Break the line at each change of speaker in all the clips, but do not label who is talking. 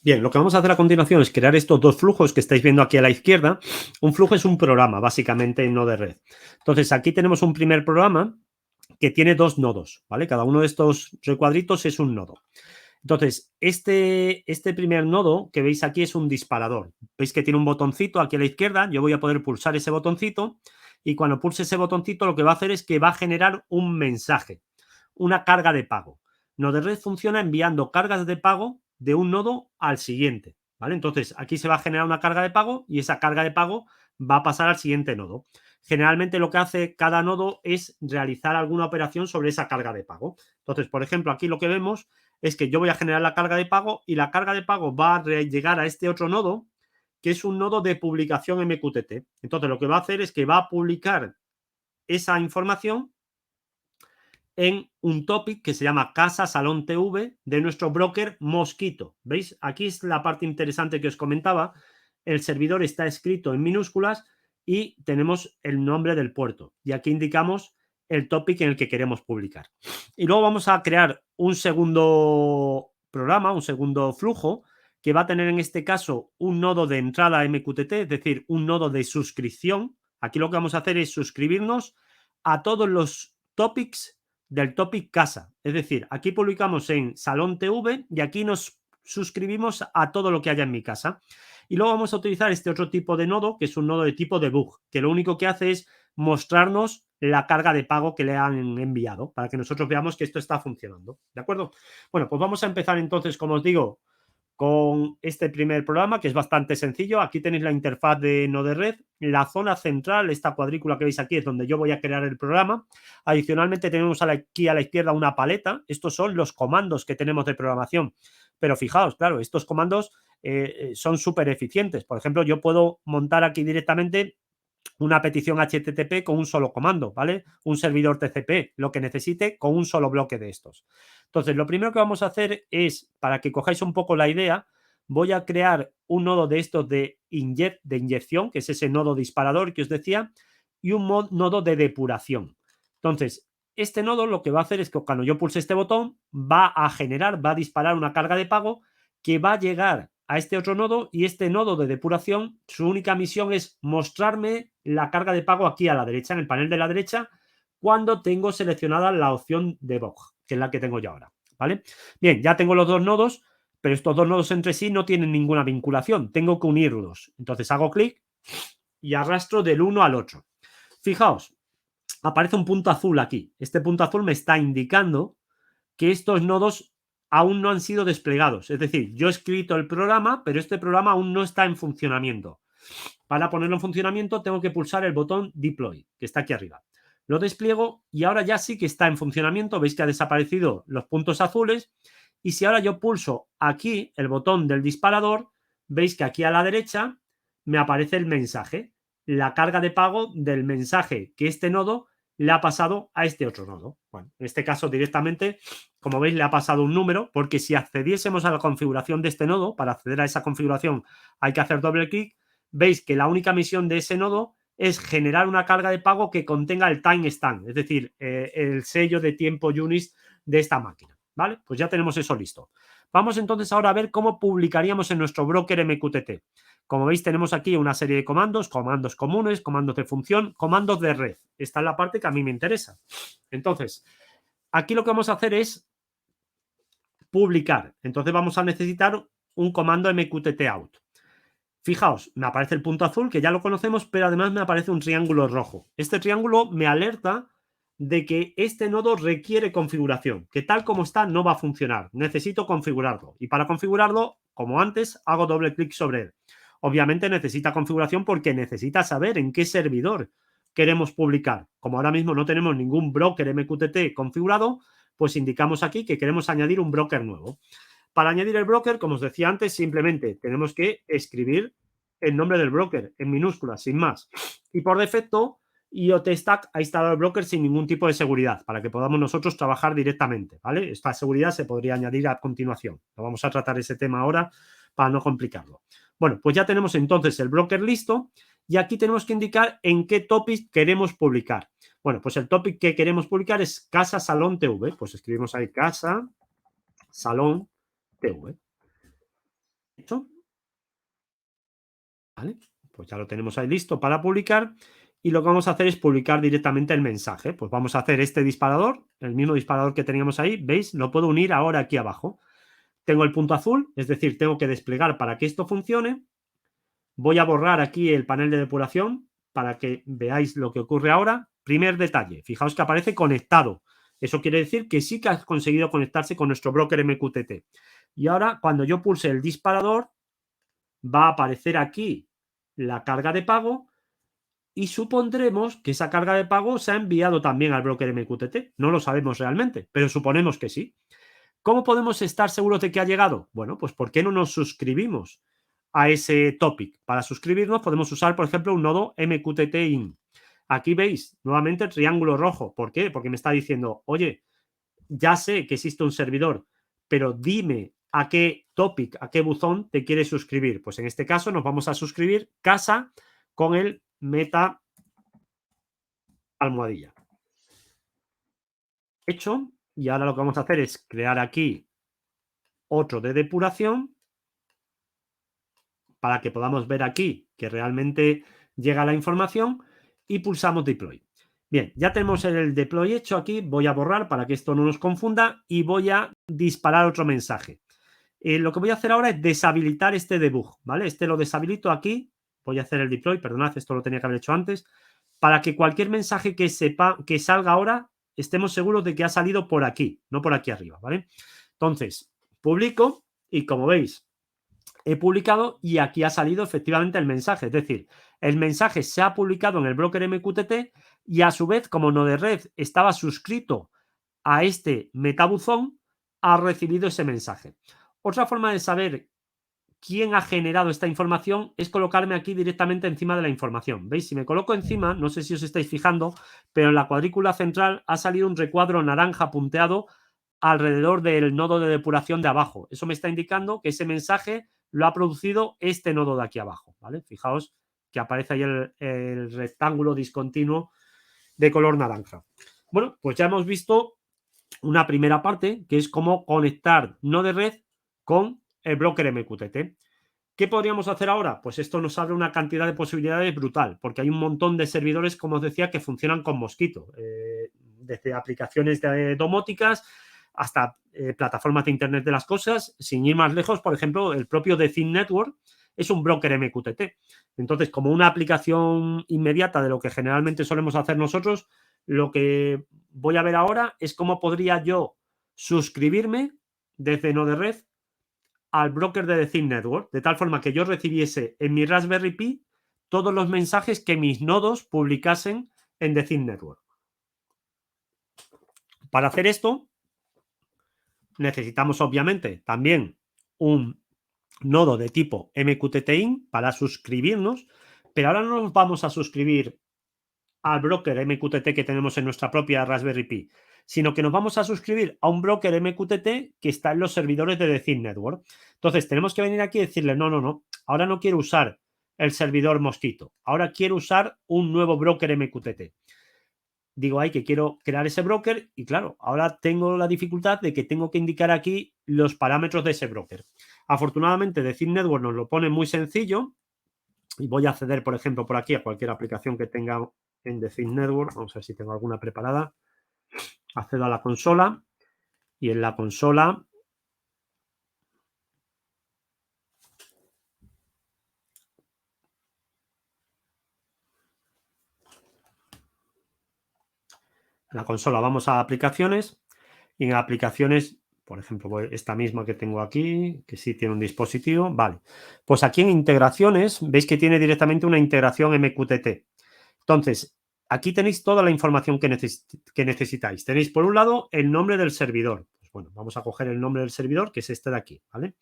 Bien, lo que vamos a hacer a continuación es crear estos dos flujos que estáis viendo aquí a la izquierda. Un flujo es un programa, básicamente, en Node-RED. Entonces, aquí tenemos un primer programa que tiene dos nodos, ¿vale? Cada uno de estos recuadritos es un nodo. Entonces, este primer nodo que veis aquí es un disparador. Veis que tiene un botoncito aquí a la izquierda. Yo voy a poder pulsar ese botoncito y cuando pulse ese botoncito lo que va a hacer es que va a generar un mensaje, una carga de pago. Node-RED funciona enviando cargas de pago de un nodo al siguiente, ¿vale? Entonces, aquí se va a generar una carga de pago y esa carga de pago va a pasar al siguiente nodo. Generalmente lo que hace cada nodo es realizar alguna operación sobre esa carga de pago. Entonces, por ejemplo, aquí lo que vemos es que yo voy a generar la carga de pago y la carga de pago va a llegar a este otro nodo, que es un nodo de publicación MQTT. Entonces, lo que va a hacer es que va a publicar esa información en un topic que se llama Casa Salón TV de nuestro broker Mosquito. ¿Veis? Aquí es la parte interesante que os comentaba. El servidor está escrito en minúsculas y tenemos el nombre del puerto. Y aquí indicamos el topic en el que queremos publicar. Y luego vamos a crear un segundo programa, un segundo flujo, que va a tener en este caso un nodo de entrada MQTT, es decir, un nodo de suscripción. Aquí lo que vamos a hacer es suscribirnos a todos los topics del topic casa. Es decir, aquí publicamos en Salón TV y aquí nos suscribimos a todo lo que haya en mi casa. Y luego vamos a utilizar este otro tipo de nodo, que es un nodo de tipo debug, que lo único que hace es mostrarnos la carga de pago que le han enviado para que nosotros veamos que esto está funcionando. ¿De acuerdo? Bueno, pues vamos a empezar entonces, como os digo, con este primer programa, que es bastante sencillo. Aquí tenéis la interfaz de Node-RED. La zona central, esta cuadrícula que veis aquí, es donde yo voy a crear el programa. Adicionalmente tenemos aquí a la izquierda una paleta. Estos son los comandos que tenemos de programación. Pero fijaos, claro, estos comandos son súper eficientes. Por ejemplo, yo puedo montar aquí directamente una petición HTTP con un solo comando, ¿vale? Un servidor TCP, lo que necesite con un solo bloque de estos. Entonces, lo primero que vamos a hacer es, para que cojáis un poco la idea, voy a crear un nodo de estos de inyección, que es ese nodo disparador que os decía, y un nodo de depuración. Entonces, este nodo lo que va a hacer es que cuando yo pulse este botón, va a generar, va a disparar una carga de pago que va a llegar a este otro nodo y este nodo de depuración, su única misión es mostrarme la carga de pago aquí a la derecha, en el panel de la derecha, cuando tengo seleccionada la opción debug, que es la que tengo yo ahora, ¿vale? Bien, ya tengo los dos nodos, pero estos dos nodos entre sí no tienen ninguna vinculación, tengo que unirlos. Entonces hago clic y arrastro del uno al otro. Fijaos, aparece un punto azul aquí. Este punto azul me está indicando que estos nodos aún no han sido desplegados. Es decir, yo he escrito el programa, pero este programa aún no está en funcionamiento. Para ponerlo en funcionamiento tengo que pulsar el botón Deploy, que está aquí arriba. Lo despliego y ahora ya sí que está en funcionamiento. Veis que ha desaparecido los puntos azules. Y si ahora yo pulso aquí el botón del disparador, veis que aquí a la derecha me aparece el mensaje, la carga de pago del mensaje que este nodo le ha pasado a este otro nodo. Bueno, en este caso directamente, como veis, le ha pasado un número, porque si accediésemos a la configuración de este nodo, para acceder a esa configuración hay que hacer doble clic. Veis que la única misión de ese nodo es generar una carga de pago que contenga el timestamp, es decir, el sello de tiempo UNIS de esta máquina, ¿vale? Pues ya tenemos eso listo. Vamos entonces ahora a ver cómo publicaríamos en nuestro broker MQTT. Como veis, tenemos aquí una serie de comandos, comandos comunes, comandos de función, comandos de red. Esta es la parte que a mí me interesa. Entonces, aquí lo que vamos a hacer es publicar. Entonces vamos a necesitar un comando MQTT out. Fijaos, me aparece el punto azul, que ya lo conocemos, pero además me aparece un triángulo rojo. Este triángulo me alerta de que este nodo requiere configuración, que tal como está no va a funcionar. Necesito configurarlo. Y para configurarlo, como antes, hago doble clic sobre él. Obviamente necesita configuración porque necesita saber en qué servidor queremos publicar. Como ahora mismo no tenemos ningún broker MQTT configurado, pues indicamos aquí que queremos añadir un broker nuevo. Para añadir el broker, como os decía antes, simplemente tenemos que escribir el nombre del broker en minúsculas, sin más. Y por defecto, IoT Stack ha instalado el broker sin ningún tipo de seguridad para que podamos nosotros trabajar directamente, ¿vale? Esta seguridad se podría añadir a continuación. No vamos a tratar ese tema ahora para no complicarlo. Bueno, pues ya tenemos entonces el broker listo y aquí tenemos que indicar en qué topic queremos publicar. Bueno, pues el topic que queremos publicar es Casa Salón TV. Pues escribimos ahí Casa Salón TV. ¿Hecho? ¿Vale? Pues ya lo tenemos ahí listo para publicar y lo que vamos a hacer es publicar directamente el mensaje. Pues vamos a hacer este disparador, el mismo disparador que teníamos ahí, ¿veis? Lo puedo unir ahora aquí abajo. Tengo el punto azul, es decir, tengo que desplegar para que esto funcione. Voy a borrar aquí el panel de depuración para que veáis lo que ocurre ahora. Primer detalle, fijaos que aparece conectado. Eso quiere decir que sí que has conseguido conectarse con nuestro broker MQTT. Y ahora, cuando yo pulse el disparador, va a aparecer aquí la carga de pago y supondremos que esa carga de pago se ha enviado también al broker MQTT. No lo sabemos realmente, pero suponemos que sí. ¿Cómo podemos estar seguros de que ha llegado? Bueno, pues ¿por qué no nos suscribimos a ese topic? Para suscribirnos podemos usar, por ejemplo, un nodo MQTT in. Aquí veis nuevamente el triángulo rojo. ¿Por qué? Porque me está diciendo, oye, ya sé que existe un servidor, pero dime a qué topic, a qué buzón te quieres suscribir. Pues en este caso nos vamos a suscribir casa con el meta almohadilla. Hecho. Y ahora lo que vamos a hacer es crear aquí otro de depuración para que podamos ver aquí que realmente llega la información y pulsamos deploy. Bien, ya tenemos el deploy hecho aquí. Voy a borrar para que esto no nos confunda y voy a disparar otro mensaje. Lo que voy a hacer ahora es deshabilitar este debug, ¿vale? Este lo deshabilito aquí. Voy a hacer el deploy, perdonad, esto lo tenía que haber hecho antes, para que cualquier mensaje que salga ahora, estemos seguros de que ha salido por aquí, no por aquí arriba, ¿vale? Entonces, publico y como veis, he publicado y aquí ha salido efectivamente el mensaje. Es decir, el mensaje se ha publicado en el broker MQTT y a su vez, como Node-RED estaba suscrito a este metabuzón, ha recibido ese mensaje. Otra forma de saber quién ha generado esta información es colocarme aquí directamente encima de la información. ¿Veis? Si me coloco encima, no sé si os estáis fijando, pero en la cuadrícula central ha salido un recuadro naranja punteado alrededor del nodo de depuración de abajo. Eso me está indicando que ese mensaje lo ha producido este nodo de aquí abajo, ¿vale? Fijaos que aparece ahí el rectángulo discontinuo de color naranja. Bueno, pues ya hemos visto una primera parte, que es cómo conectar Node-RED con el broker MQTT. ¿Qué podríamos hacer ahora? Pues esto nos abre una cantidad de posibilidades brutal, porque hay un montón de servidores, como os decía, que funcionan con Mosquito, desde aplicaciones de domóticas hasta plataformas de Internet de las cosas. Sin ir más lejos, por ejemplo, el propio The Thin Network es un broker MQTT. Entonces, como una aplicación inmediata de lo que generalmente solemos hacer nosotros, lo que voy a ver ahora es cómo podría yo suscribirme desde Node-RED al broker de The Thin Network, de tal forma que yo recibiese en mi Raspberry Pi todos los mensajes que mis nodos publicasen en The Thin Network. Para hacer esto, necesitamos obviamente también un nodo de tipo MQTT-in para suscribirnos, pero ahora no nos vamos a suscribir al broker MQTT que tenemos en nuestra propia Raspberry Pi, sino que nos vamos a suscribir a un broker MQTT que está en los servidores de The Thin Network. Entonces tenemos que venir aquí y decirle, no, ahora no quiero usar el servidor Mosquito, ahora quiero usar un nuevo broker MQTT. Digo ahí que quiero crear ese broker y claro, ahora tengo la dificultad de que tengo que indicar aquí los parámetros de ese broker. Afortunadamente The Thin Network nos lo pone muy sencillo y voy a acceder, por ejemplo, por aquí a cualquier aplicación que tenga en The Thin Network. Vamos a ver si tengo alguna preparada. Accedo a la consola y en la consola vamos a aplicaciones y en aplicaciones, por ejemplo, esta misma que tengo aquí, que sí tiene un dispositivo, vale. Pues aquí en integraciones, veis que tiene directamente una integración MQTT. Entonces, aquí tenéis toda la información que necesitáis. Tenéis, por un lado, el nombre del servidor. Pues bueno, vamos a coger el nombre del servidor, que es este de aquí, ¿vale?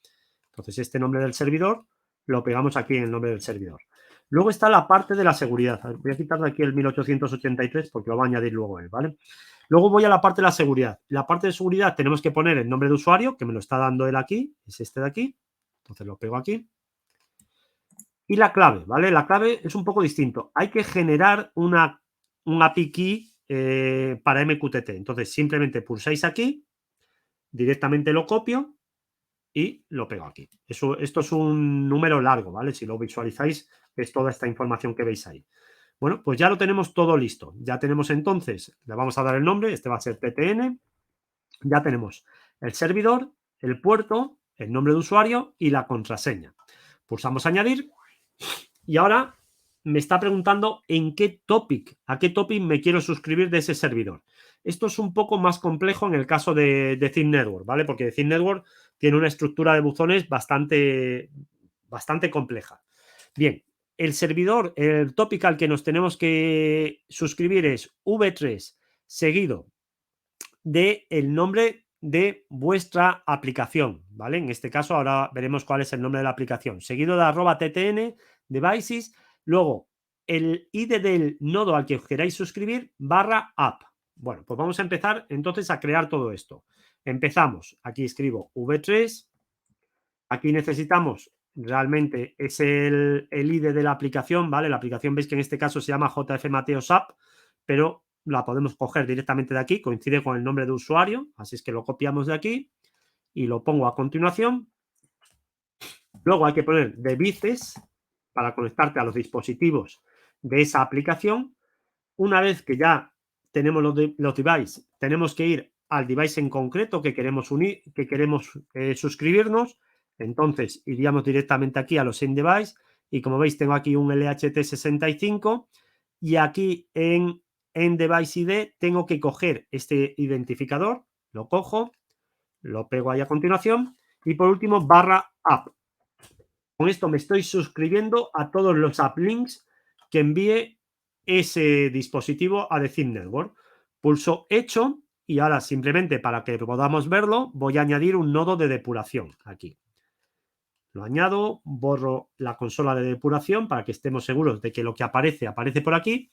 Entonces, este nombre del servidor lo pegamos aquí en el nombre del servidor. Luego está la parte de la seguridad. Voy a quitar de aquí el 1883 porque lo va a añadir luego él, ¿vale? Luego voy a la parte de la seguridad. La parte de seguridad tenemos que poner el nombre de usuario, que me lo está dando él aquí, es este de aquí. Entonces lo pego aquí. Y la clave, ¿vale? La clave es un poco distinto. Hay que generar un API key para MQTT. Entonces simplemente pulsáis aquí directamente lo copio y lo pego aquí. Esto es un número largo, ¿vale? Si lo visualizáis, es toda esta información que veis ahí. Bueno, pues ya lo tenemos todo listo. Ya tenemos entonces, le vamos a dar el nombre, este va a ser PTN. Ya tenemos el servidor, el puerto, el nombre de usuario y la contraseña. Pulsamos añadir y ahora me está preguntando en qué topic, a qué topic me quiero suscribir de ese servidor. Esto es un poco más complejo en el caso de Thin Network, ¿vale? Porque Thin Network tiene una estructura de buzones bastante compleja. Bien, el servidor, el topic al que nos tenemos que suscribir es v3 seguido del nombre de vuestra aplicación, ¿vale? En este caso ahora veremos cuál es el nombre de la aplicación, seguido de @ttn devices, luego el ID del nodo al que os queráis suscribir /app. Bueno, pues vamos a empezar entonces a crear todo esto. Empezamos, aquí escribo v3, aquí necesitamos realmente es el ID de la aplicación, ¿vale? La aplicación veis que en este caso se llama JF Mateos App, pero la podemos coger directamente de aquí, coincide con el nombre de usuario, así es que lo copiamos de aquí y lo pongo a continuación. Luego hay que poner devices para conectarte a los dispositivos de esa aplicación. Una vez que ya tenemos los devices, tenemos que ir al device en concreto que queremos unir, que queremos suscribirnos. Entonces iríamos directamente aquí a los in device y como veis tengo aquí un LHT65 y aquí en device ID tengo que coger este identificador, lo cojo, lo pego ahí a continuación y por último /app. Con esto me estoy suscribiendo a todos los app links que envíe ese dispositivo a The Thin Network. Pulso hecho y ahora simplemente para que podamos verlo voy a añadir un nodo de depuración aquí. Lo añado, borro la consola de depuración para que estemos seguros de que lo que aparece por aquí.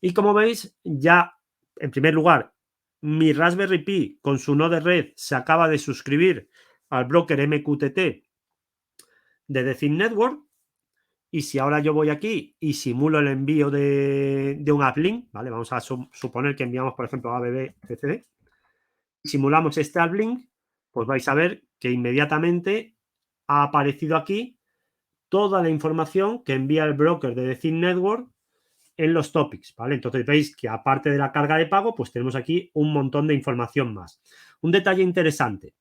Y como veis, ya en primer lugar, mi Raspberry Pi con su nodo de red se acaba de suscribir al broker MQTT de The Thin Network. Y si ahora yo voy aquí y simulo el envío de un uplink, ¿vale? Vamos a suponer que enviamos, por ejemplo, ABBCCD. Simulamos este uplink, pues vais a ver que inmediatamente ha aparecido aquí toda la información que envía el broker de The Thin Network en los topics, ¿vale? Entonces veis que aparte de la carga de pago, pues tenemos aquí un montón de información más. Un detalle interesante.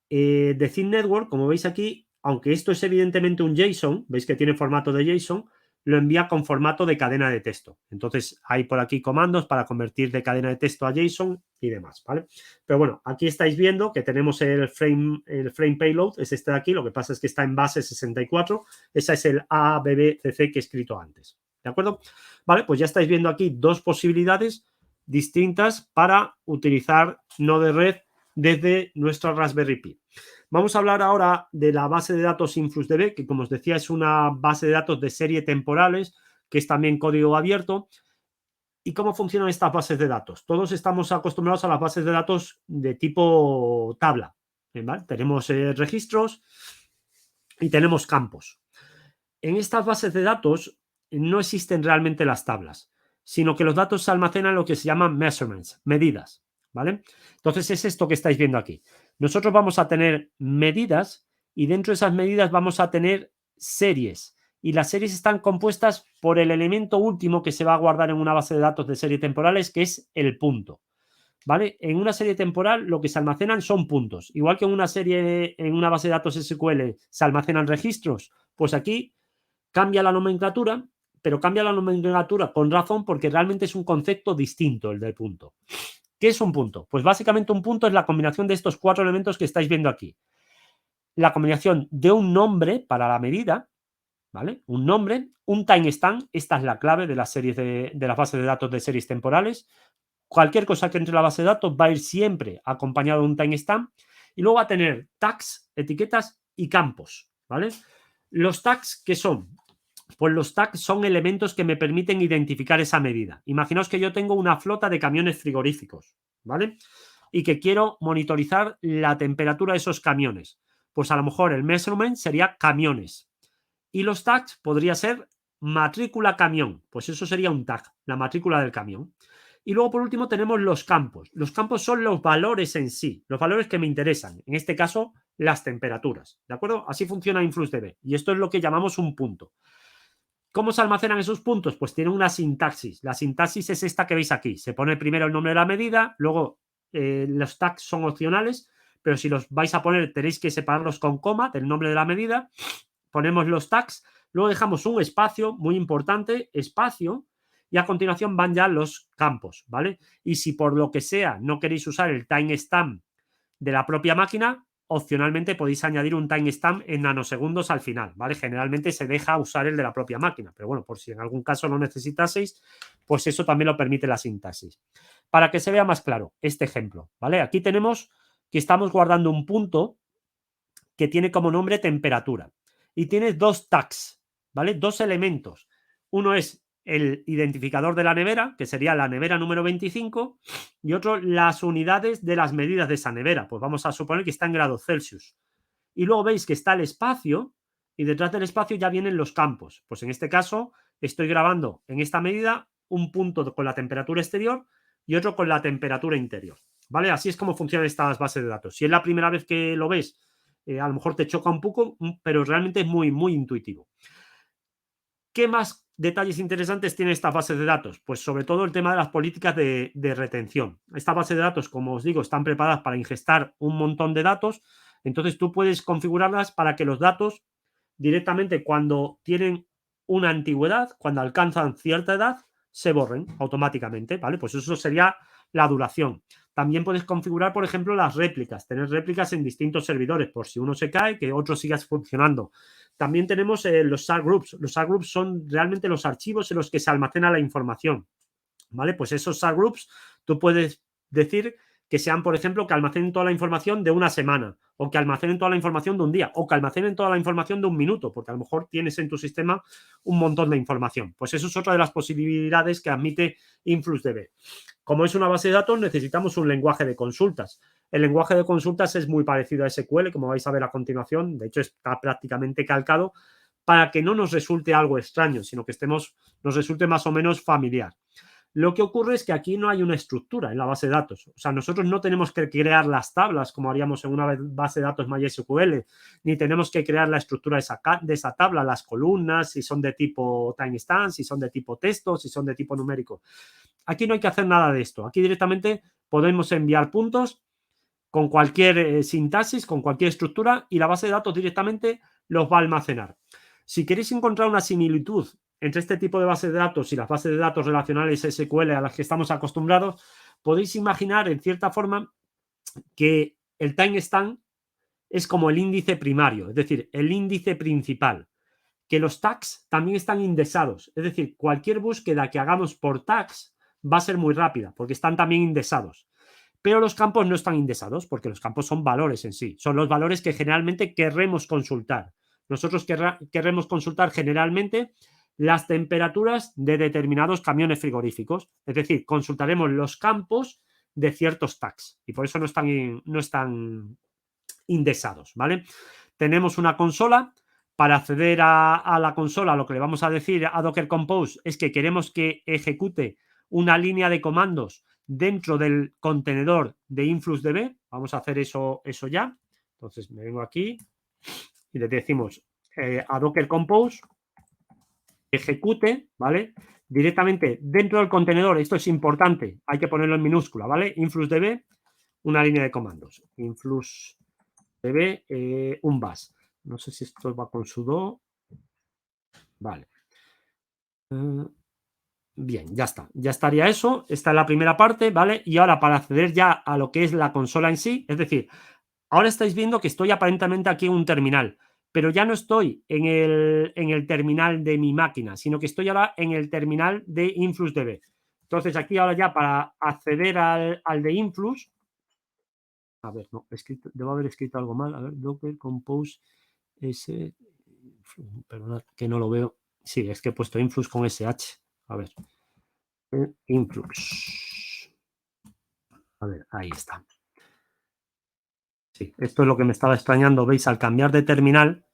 The Thin Network, como veis aquí, aunque esto es evidentemente un JSON, veis que tiene formato de JSON, lo envía con formato de cadena de texto. Entonces hay por aquí comandos para convertir de cadena de texto a JSON y demás, ¿vale? Pero bueno, aquí estáis viendo que tenemos el frame payload, es este de aquí, lo que pasa es que está en base 64, ese es el ABBCC que he escrito antes, ¿de acuerdo? Vale, pues ya estáis viendo aquí dos posibilidades distintas para utilizar nodo de red desde nuestra Raspberry Pi. Vamos a hablar ahora de la base de datos InfluxDB, que como os decía es una base de datos de serie temporales, que es también código abierto. ¿Y cómo funcionan estas bases de datos? Todos estamos acostumbrados a las bases de datos de tipo tabla, ¿vale? Tenemos registros y tenemos campos. En estas bases de datos no existen realmente las tablas, sino que los datos se almacenan en lo que se llaman measurements, medidas, ¿vale? Entonces es esto que estáis viendo aquí. Nosotros vamos a tener medidas y dentro de esas medidas vamos a tener series y las series están compuestas por el elemento último que se va a guardar en una base de datos de serie temporales, que es el punto, ¿vale? En una serie temporal lo que se almacenan son puntos, igual que en una base de datos SQL se almacenan registros, pues aquí cambia la nomenclatura, pero cambia la nomenclatura con razón porque realmente es un concepto distinto el del punto. ¿Qué es un punto? Pues básicamente un punto es la combinación de estos cuatro elementos que estáis viendo aquí. La combinación de un nombre para la medida, ¿vale? Un nombre, un timestamp, esta es la clave de las series de las bases de datos de series temporales. Cualquier cosa que entre en la base de datos va a ir siempre acompañado de un timestamp y luego va a tener tags, etiquetas y campos, ¿vale? Los tags, ¿qué son? Pues los tags son elementos que me permiten identificar esa medida. Imaginaos que yo tengo una flota de camiones frigoríficos, ¿vale? Y que quiero monitorizar la temperatura de esos camiones. Pues a lo mejor el measurement sería camiones. Y los tags podría ser matrícula camión. Pues eso sería un tag, la matrícula del camión. Y luego, por último, tenemos los campos. Los campos son los valores en sí, los valores que me interesan. En este caso, las temperaturas. ¿De acuerdo? Así funciona InfluxDB. Y esto es lo que llamamos un punto. ¿Cómo se almacenan esos puntos? Pues tiene una sintaxis. La sintaxis es esta que veis aquí. Se pone primero el nombre de la medida, luego los tags son opcionales, pero si los vais a poner tenéis que separarlos con coma del nombre de la medida. Ponemos los tags, luego dejamos un espacio, muy importante, espacio, y a continuación van ya los campos, ¿vale? Y si por lo que sea no queréis usar el timestamp de la propia máquina, opcionalmente podéis añadir un timestamp en nanosegundos al final, ¿vale? Generalmente se deja usar el de la propia máquina, pero bueno, por si en algún caso lo necesitaseis, pues eso también lo permite la sintaxis. Para que se vea más claro este ejemplo, ¿vale? Aquí tenemos que estamos guardando un punto que tiene como nombre temperatura y tiene dos tags, ¿vale? Dos elementos. Uno es el identificador de la nevera, que sería la nevera número 25, y otro las unidades de las medidas de esa nevera. Pues vamos a suponer que está en grados Celsius. Y luego veis que está el espacio y detrás del espacio ya vienen los campos. Pues en este caso estoy grabando en esta medida un punto con la temperatura exterior y otro con la temperatura interior. ¿Vale? Así es como funcionan estas bases de datos. Si es la primera vez que lo ves, a lo mejor te choca un poco, pero realmente es muy, muy intuitivo. ¿Qué más detalles interesantes tiene esta base de datos? Pues sobre todo el tema de las políticas de retención. Esta base de datos, como os digo, están preparadas para ingestar un montón de datos. Entonces tú puedes configurarlas para que los datos directamente cuando tienen una antigüedad, cuando alcanzan cierta edad, se borren automáticamente, ¿vale? Pues eso sería la duración. También puedes configurar, por ejemplo, las réplicas, tener réplicas en distintos servidores, por si uno se cae, que otro siga funcionando. También tenemos los SAR groups. Los SAR groups son realmente los archivos en los que se almacena la información, ¿vale? Pues esos SAR groups tú puedes decir que sean, por ejemplo, que almacenen toda la información de una semana, o que almacenen toda la información de un día, o que almacenen toda la información de un minuto, porque a lo mejor tienes en tu sistema un montón de información. Pues eso es otra de las posibilidades que admite InfluxDB. Como es una base de datos, necesitamos un lenguaje de consultas. El lenguaje de consultas es muy parecido a SQL, como vais a ver a continuación. De hecho, está prácticamente calcado para que no nos resulte algo extraño, sino que nos resulte más o menos familiar. Lo que ocurre es que aquí no hay una estructura en la base de datos. O sea, nosotros no tenemos que crear las tablas como haríamos en una base de datos MySQL, ni tenemos que crear la estructura de esa tabla, las columnas, si son de tipo timestamp, si son de tipo texto, si son de tipo numérico. Aquí no hay que hacer nada de esto. Aquí directamente podemos enviar puntos con cualquier sintaxis, con cualquier estructura, y la base de datos directamente los va a almacenar. Si queréis encontrar una similitud entre este tipo de bases de datos y las bases de datos relacionales SQL a las que estamos acostumbrados, podéis imaginar en cierta forma que el timestamp es como el índice primario, es decir, el índice principal, que los tags también están indexados, es decir, cualquier búsqueda que hagamos por tags va a ser muy rápida porque están también indexados. Pero los campos no están indexados porque los campos son valores en sí, son los valores que generalmente querremos consultar. Nosotros querremos consultar generalmente las temperaturas de determinados camiones frigoríficos, es decir, consultaremos los campos de ciertos tags y por eso no están indexados, ¿vale? Tenemos una consola. Para acceder a la consola, lo que le vamos a decir a Docker Compose es que queremos que ejecute una línea de comandos dentro del contenedor de InfluxDB. Vamos a hacer eso ya. Entonces me vengo aquí y le decimos a Docker Compose ejecute, ¿vale? Directamente dentro del contenedor. Esto es importante, hay que ponerlo en minúscula, ¿vale? InfluxDB, una línea de comandos. InfluxDB, un bash. No sé si esto va con sudo. Vale. Bien, ya está. Ya estaría eso. Esta es la primera parte, ¿vale? Y ahora para acceder ya a lo que es la consola en sí, es decir, ahora estáis viendo que estoy aparentemente aquí en un terminal, pero ya no estoy en el terminal de mi máquina, sino que estoy ahora en el terminal de InfluxDB. Entonces aquí ahora ya para acceder al de Influx, a ver, no, debo haber escrito algo mal. A ver, Docker Compose S, perdonad que no lo veo. Sí, es que he puesto Influx con SH. A ver. Influx. A ver, ahí está. Sí, esto es lo que me estaba extrañando. Veis, al cambiar de terminal,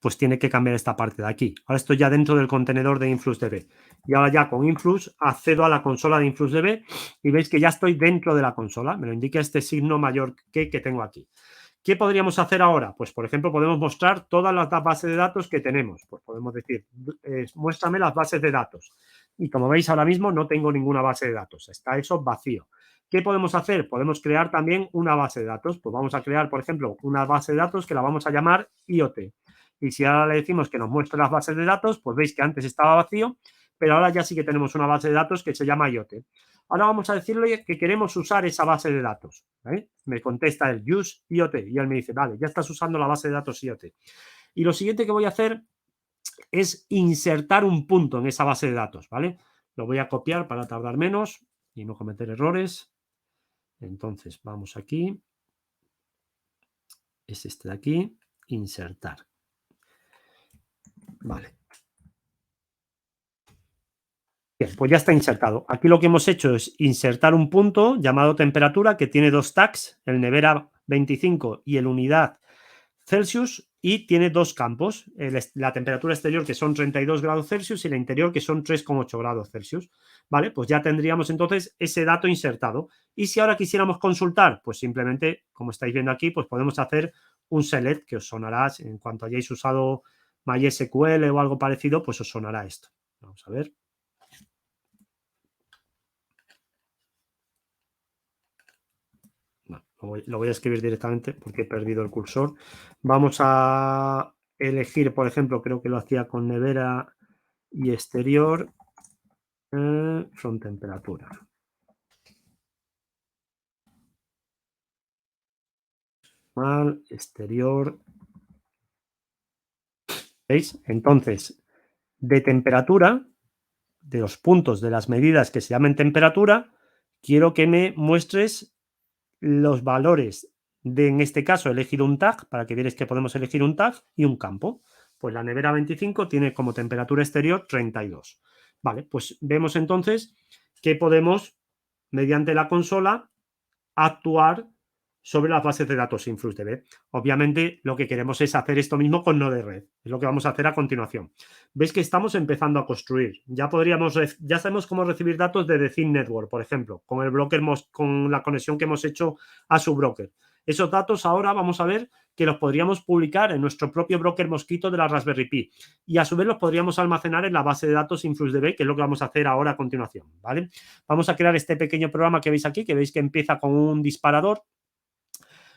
pues tiene que cambiar esta parte de aquí. Ahora estoy ya dentro del contenedor de InfluxDB. Y ahora ya con Influx accedo a la consola de InfluxDB y veis que ya estoy dentro de la consola. Me lo indica este signo mayor que tengo aquí. ¿Qué podríamos hacer ahora? Pues, por ejemplo, podemos mostrar todas las bases de datos que tenemos. Pues podemos decir, muéstrame las bases de datos. Y como veis ahora mismo no tengo ninguna base de datos. Está eso vacío. ¿Qué podemos hacer? Podemos crear también una base de datos. Pues vamos a crear, por ejemplo, una base de datos que la vamos a llamar IoT. Y si ahora le decimos que nos muestre las bases de datos, pues veis que antes estaba vacío, pero ahora ya sí que tenemos una base de datos que se llama IoT. Ahora vamos a decirle que queremos usar esa base de datos. Me contesta el use IoT y él me dice, vale, ya estás usando la base de datos IoT. Y lo siguiente que voy a hacer es insertar un punto en esa base de datos, ¿vale? Lo voy a copiar para tardar menos y no cometer errores. Entonces, vamos aquí. Es este de aquí. Insertar. Vale. Bien, pues ya está insertado. Aquí lo que hemos hecho es insertar un punto llamado temperatura que tiene dos tags, el nevera 25 y el unidad Celsius, y tiene dos campos, la temperatura exterior que son 32 grados Celsius y la interior que son 3,8 grados Celsius. Vale, pues ya tendríamos entonces ese dato insertado. Y si ahora quisiéramos consultar, pues simplemente, como estáis viendo aquí, pues podemos hacer un select que os sonará, en cuanto hayáis usado MySQL o algo parecido, pues os sonará esto. Vamos a ver. Lo voy a escribir directamente porque he perdido el cursor. Vamos a elegir, por ejemplo, creo que lo hacía con nevera y exterior, son temperatura. Exterior. ¿Veis? Entonces, de temperatura, de los puntos de las medidas que se llaman temperatura, quiero que me muestres los valores de, en este caso, he elegido un tag, para que veáis que podemos elegir un tag y un campo. Pues la nevera 25 tiene como temperatura exterior 32. Vale, pues vemos entonces que podemos, mediante la consola, actuar sobre las bases de datos InfluxDB. Obviamente, lo que queremos es hacer esto mismo con Node-RED. Es lo que vamos a hacer a continuación. Veis que estamos empezando a construir. Ya sabemos cómo recibir datos de The Thin Network, por ejemplo, con el broker, con la conexión que hemos hecho a su broker. Esos datos ahora vamos a ver que los podríamos publicar en nuestro propio broker Mosquito de la Raspberry Pi y a su vez los podríamos almacenar en la base de datos InfluxDB, que es lo que vamos a hacer ahora a continuación, ¿vale? Vamos a crear este pequeño programa que veis aquí, que veis que empieza con un disparador.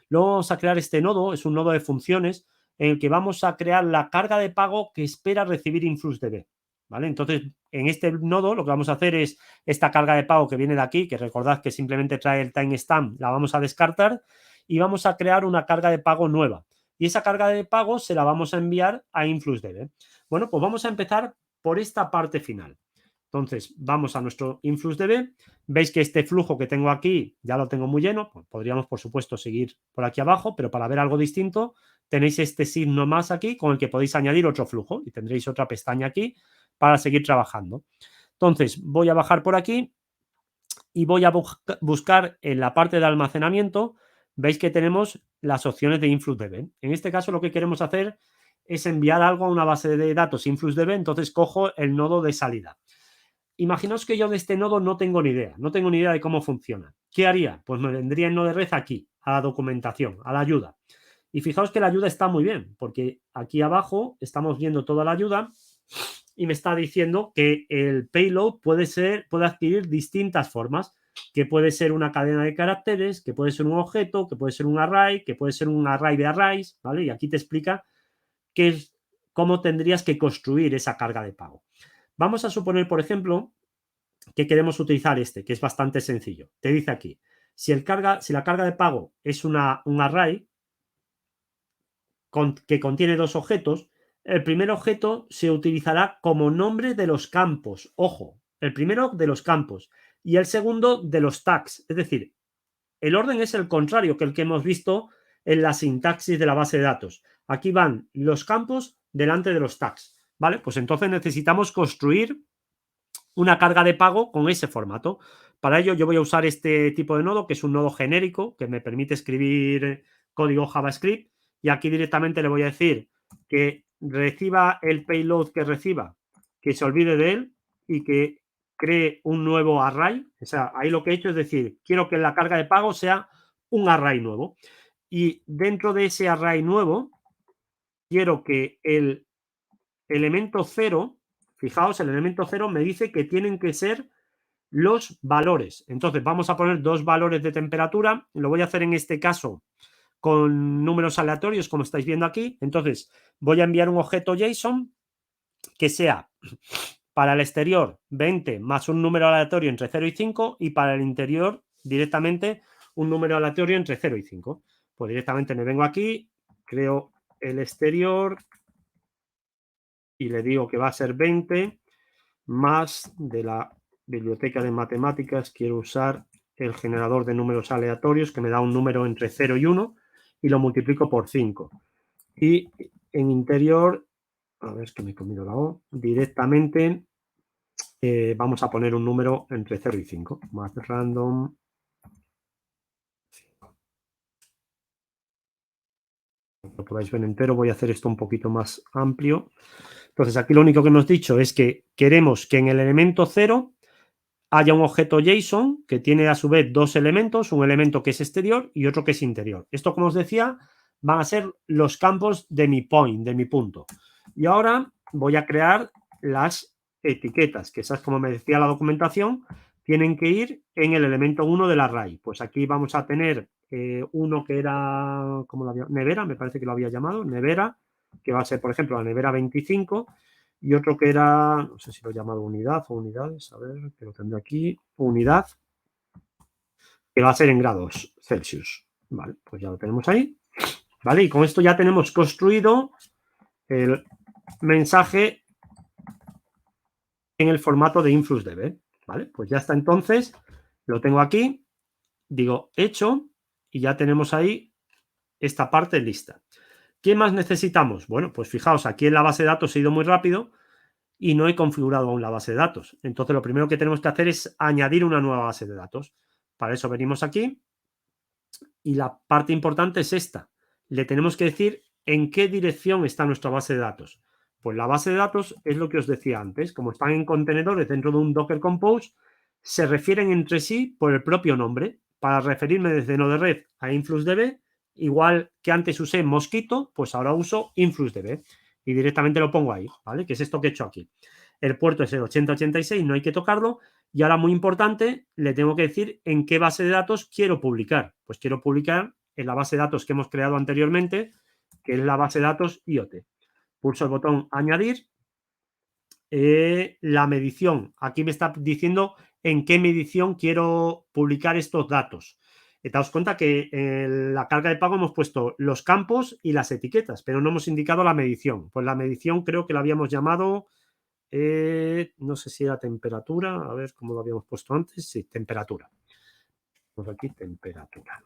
Luego vamos a crear este nodo, es un nodo de funciones en el que vamos a crear la carga de pago que espera recibir InfluxDB, ¿vale? Entonces, en este nodo lo que vamos a hacer es esta carga de pago que viene de aquí, que recordad que simplemente trae el timestamp, la vamos a descartar y vamos a crear una carga de pago nueva. Y esa carga de pago se la vamos a enviar a InfluxDB. Bueno, pues vamos a empezar por esta parte final. Entonces, vamos a nuestro InfluxDB. Veis que este flujo que tengo aquí ya lo tengo muy lleno. Pues podríamos, por supuesto, seguir por aquí abajo, pero para ver algo distinto tenéis este signo más aquí con el que podéis añadir otro flujo y tendréis otra pestaña aquí para seguir trabajando. Entonces, voy a bajar por aquí y voy a buscar en la parte de almacenamiento. Veis que tenemos las opciones de InfluxDB. En este caso, lo que queremos hacer es enviar algo a una base de datos InfluxDB. Entonces, cojo el nodo de salida. Imaginaos que yo de este nodo no tengo ni idea de cómo funciona. ¿Qué haría? Pues me vendría en Node-RED aquí, a la documentación, a la ayuda. Y fijaos que la ayuda está muy bien, porque aquí abajo estamos viendo toda la ayuda y me está diciendo que el payload puede adquirir distintas formas, que puede ser una cadena de caracteres, que puede ser un objeto, que puede ser un array, que puede ser un array de arrays, ¿vale? Y aquí te explica cómo tendrías que construir esa carga de pago. Vamos a suponer, por ejemplo, que queremos utilizar que es bastante sencillo. Te dice aquí, si la carga de pago es un array que contiene dos objetos, el primer objeto se utilizará como nombre de los campos. Ojo, el primero de los campos y el segundo de los tags. Es decir, el orden es el contrario que el que hemos visto en la sintaxis de la base de datos. Aquí van los campos delante de los tags. ¿Vale? Pues entonces necesitamos construir una carga de pago con ese formato. Para ello yo voy a usar este tipo de nodo, que es un nodo genérico, que me permite escribir código JavaScript, y aquí directamente le voy a decir que reciba el payload que reciba, que se olvide de él y que cree un nuevo array. O sea, ahí lo que he hecho es decir, quiero que la carga de pago sea un array nuevo. Y dentro de ese array nuevo, quiero que el elemento 0, fijaos, el elemento 0 me dice que tienen que ser los valores. Entonces, vamos a poner dos valores de temperatura. Lo voy a hacer en este caso con números aleatorios, como estáis viendo aquí. Entonces, voy a enviar un objeto JSON que sea para el exterior 20 más un número aleatorio entre 0 y 5 y para el interior directamente un número aleatorio entre 0 y 5. Pues directamente me vengo aquí, creo el exterior y le digo que va a ser 20 más de la biblioteca de matemáticas. Quiero usar el generador de números aleatorios que me da un número entre 0 y 1 y lo multiplico por 5. Y en interior, a ver, es que me he comido la O, directamente vamos a poner un número entre 0 y 5, más random 5. Lo podáis ver entero, voy a hacer esto un poquito más amplio. Entonces, aquí lo único que hemos dicho es que queremos que en el elemento 0 haya un objeto JSON que tiene a su vez dos elementos, un elemento que es exterior y otro que es interior. Esto, como os decía, van a ser los campos de mi point, de mi punto. Y ahora voy a crear las etiquetas, que esas, como me decía la documentación, tienen que ir en el elemento 1 del array. Pues aquí vamos a tener uno que era, ¿cómo lo había? Nevera, me parece que lo había llamado, nevera, que va a ser, por ejemplo, la nevera 25, y otro que era, no sé si lo he llamado unidad o unidades, a ver, que lo tendré aquí, unidad, que va a ser en grados Celsius. Vale, pues ya lo tenemos ahí. Vale, y con esto ya tenemos construido el mensaje en el formato de InfluxDB. Vale, pues ya está entonces, lo tengo aquí, digo hecho, y ya tenemos ahí esta parte lista. ¿Qué más necesitamos? Bueno, pues fijaos, aquí en la base de datos he ido muy rápido y no he configurado aún la base de datos. Entonces, lo primero que tenemos que hacer es añadir una nueva base de datos. Para eso venimos aquí y la parte importante es esta. Le tenemos que decir en qué dirección está nuestra base de datos. Pues la base de datos es lo que os decía antes. Como están en contenedores dentro de un Docker Compose, se refieren entre sí por el propio nombre. Para referirme desde Node-RED a InfluxDB, igual que antes usé Mosquito, pues ahora uso InfluxDB y directamente lo pongo ahí, ¿vale? Que es esto que he hecho aquí. El puerto es el 8086, no hay que tocarlo. Y ahora, muy importante, le tengo que decir en qué base de datos quiero publicar. Pues quiero publicar en la base de datos que hemos creado anteriormente, que es la base de datos IoT. Pulso el botón añadir. La medición. Aquí me está diciendo en qué medición quiero publicar estos datos. Daos cuenta que en la carga de pago hemos puesto los campos y las etiquetas, pero no hemos indicado la medición. Pues la medición creo que la habíamos llamado, no sé si era temperatura, a ver cómo lo habíamos puesto antes. Sí, temperatura. Pues aquí temperatura.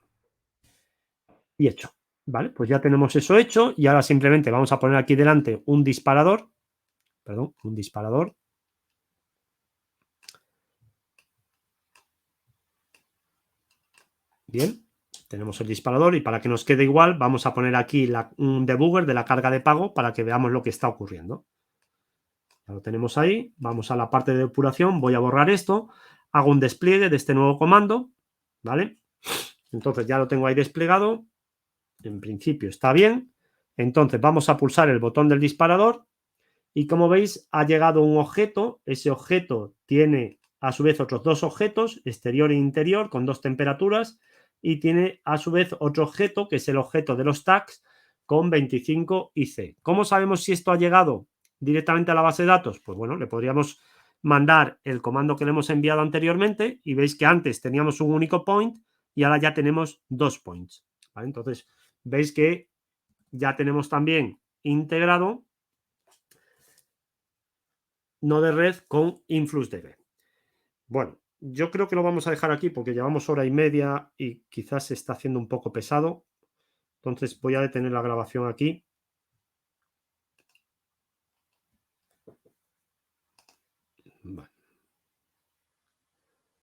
Y hecho. Vale, pues ya tenemos eso hecho y ahora simplemente vamos a poner aquí delante un disparador. Perdón, un disparador. Bien, tenemos el disparador y para que nos quede igual vamos a poner aquí un debugger de la carga de pago para que veamos lo que está ocurriendo. Ya lo tenemos ahí, vamos a la parte de depuración, voy a borrar esto, hago un despliegue de este nuevo comando, ¿vale? Entonces ya lo tengo ahí desplegado, en principio está bien. Entonces vamos a pulsar el botón del disparador y como veis ha llegado un objeto, ese objeto tiene a su vez otros dos objetos, exterior e interior, con dos temperaturas y tiene a su vez otro objeto que es el objeto de los tags con 25 IC. ¿Cómo sabemos si esto ha llegado directamente a la base de datos? Pues bueno, le podríamos mandar el comando que le hemos enviado anteriormente y veis que antes teníamos un único point y ahora ya tenemos dos points, ¿vale? Entonces veis que ya tenemos también integrado Node-RED con InfluxDB. Bueno, yo creo que lo vamos a dejar aquí porque llevamos hora y media y quizás se está haciendo un poco pesado. Entonces voy a detener la grabación aquí